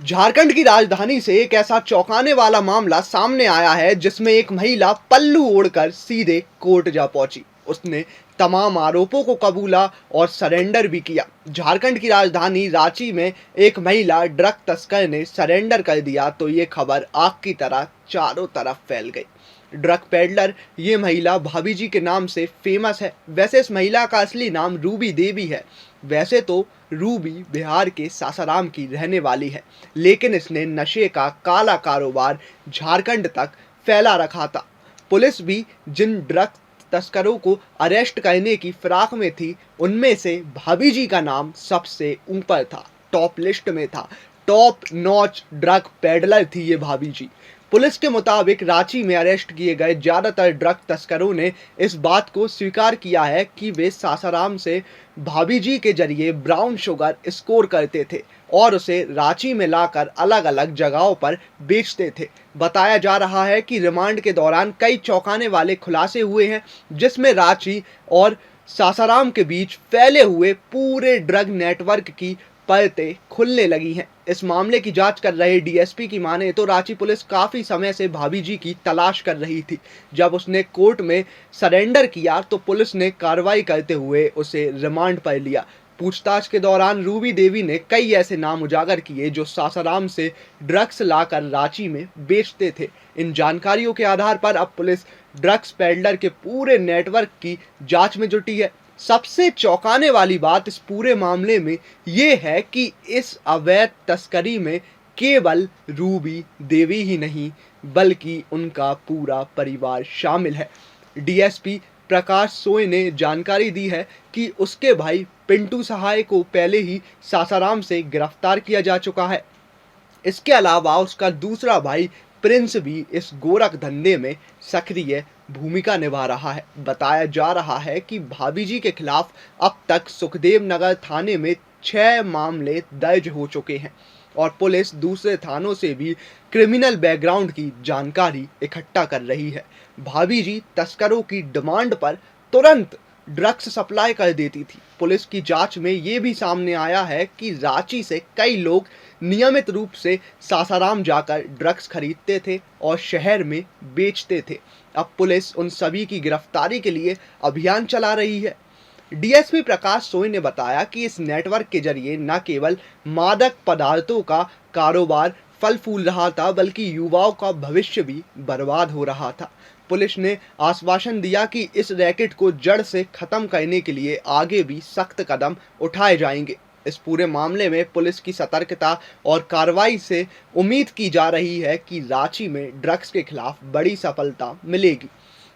झारखंड की राजधानी से एक ऐसा चौंकाने वाला मामला सामने आया है जिसमें एक महिला पल्लू ओढ़कर सीधे कोर्ट जा पहुंची। उसने तमाम आरोपों को कबूला और सरेंडर भी किया। झारखंड की राजधानी रांची में एक महिला ड्रग तस्कर ने सरेंडर कर दिया तो ये खबर आग की तरह चारों तरफ फैल गई। ड्रग पेडलर ये महिला भाभी जी के नाम से फेमस है। वैसे इस महिला का असली नाम रूबी देवी है। वैसे तो रूबी बिहार के सासाराम की रहने वाली है, लेकिन इसने नशे का काला कारोबार झारखंड तक फैला रखा था। पुलिस भी जिन ड्रग तस्करों को अरेस्ट करने की फिराक में थी, उनमें से भाभी जी का नाम सबसे ऊपर था, टॉप लिस्ट में था। टॉप नॉच ड्रग पेडलर थी ये भाभी जी। पुलिस के मुताबिक रांची में अरेस्ट किए गए ज़्यादातर ड्रग तस्करों ने इस बात को स्वीकार किया है कि वे सासाराम से भाभी जी के जरिए ब्राउन शुगर स्कोर करते थे और उसे रांची में लाकर अलग अलग जगहों पर बेचते थे। बताया जा रहा है कि रिमांड के दौरान कई चौंकाने वाले खुलासे हुए हैं, जिसमें रांची और सासाराम के बीच फैले हुए पूरे ड्रग नेटवर्क की परतें खुलने लगी हैं। इस मामले की जांच कर रहे डीएसपी की माने तो रांची पुलिस काफी समय से भाभी जी की तलाश कर रही थी। जब उसने कोर्ट में सरेंडर किया तो पुलिस ने कार्रवाई करते हुए उसे रिमांड पर लिया। पूछताछ के दौरान रूबी देवी ने कई ऐसे नाम उजागर किए जो सासाराम से ड्रग्स लाकर रांची में बेचते थे। इन जानकारियों के आधार पर अब पुलिस ड्रग्स पेडलर के पूरे नेटवर्क की जांच में जुटी है। सबसे चौंकाने वाली बात इस पूरे मामले में ये है कि इस अवैध तस्करी में केवल रूबी देवी ही नहीं, बल्कि उनका पूरा परिवार शामिल है। डीएसपी प्रकाश सोय ने जानकारी दी है कि उसके भाई पिंटू सहाय को पहले ही सासाराम से गिरफ्तार किया जा चुका है। इसके अलावा उसका दूसरा भाई प्रिंस भी इस गोरख धंधे में सक्रिय भूमिका निभा रहा है। बताया जा रहा है कि भाभी जी के खिलाफ अब तक सुखदेव नगर थाने में 6 मामले दर्ज हो चुके हैं और पुलिस दूसरे थानों से भी क्रिमिनल बैकग्राउंड की जानकारी इकट्ठा कर रही है। भाभी जी तस्करों की डिमांड पर तुरंत ड्रग्स सप्लाई कर देती थी। पुलिस की जांच में ये भी सामने आया है कि रांची से कई लोग नियमित रूप से सासाराम जाकर ड्रग्स खरीदते थे और शहर में बेचते थे। अब पुलिस उन सभी की गिरफ्तारी के लिए अभियान चला रही है। डीएसपी प्रकाश सोय ने बताया कि इस नेटवर्क के जरिए न केवल मादक पदार्थों का कारोबार फल फूल रहा था, बल्कि युवाओं का भविष्य भी बर्बाद हो रहा था। पुलिस ने आश्वासन दिया कि इस रैकेट को जड़ से खत्म करने के लिए आगे भी सख्त कदम उठाए जाएंगे। इस पूरे मामले में पुलिस की सतर्कता और कार्रवाई से उम्मीद की जा रही है कि रांची में ड्रग्स के खिलाफ बड़ी सफलता मिलेगी।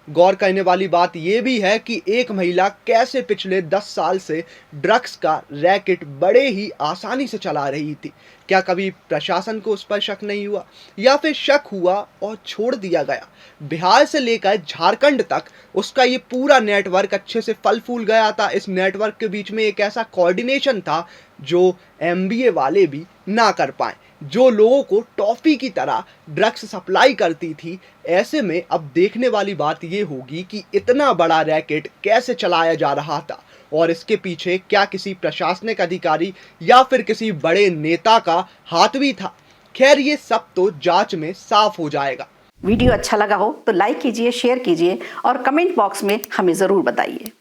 गौर करने वाली बात यह भी है कि एक महिला कैसे पिछले 10 साल से ड्रग्स का रैकेट बड़े ही आसानी से चला रही थी। क्या कभी प्रशासन को उस पर शक नहीं हुआ, या फिर शक हुआ और छोड़ दिया गया? बिहार से लेकर झारखंड तक उसका ये पूरा नेटवर्क अच्छे से फल फूल गया था। इस नेटवर्क के बीच में एक ऐसा कोऑर्डिनेशन था जो एमबीए वाले भी ना कर पाए, जो लोगों को टॉफी की तरह ड्रग्स सप्लाई करती थी। ऐसे में अब देखने वाली बात ये होगी कि इतना बड़ा रैकेट कैसे चलाया जा रहा था और इसके पीछे क्या किसी प्रशासनिक अधिकारी या फिर किसी बड़े नेता का हाथ भी था। खैर, ये सब तो जांच में साफ हो जाएगा। वीडियो अच्छा लगा हो तो लाइक कीजिए, शेयर कीजिए और कमेंट बॉक्स में हमें ज़रूर बताइए।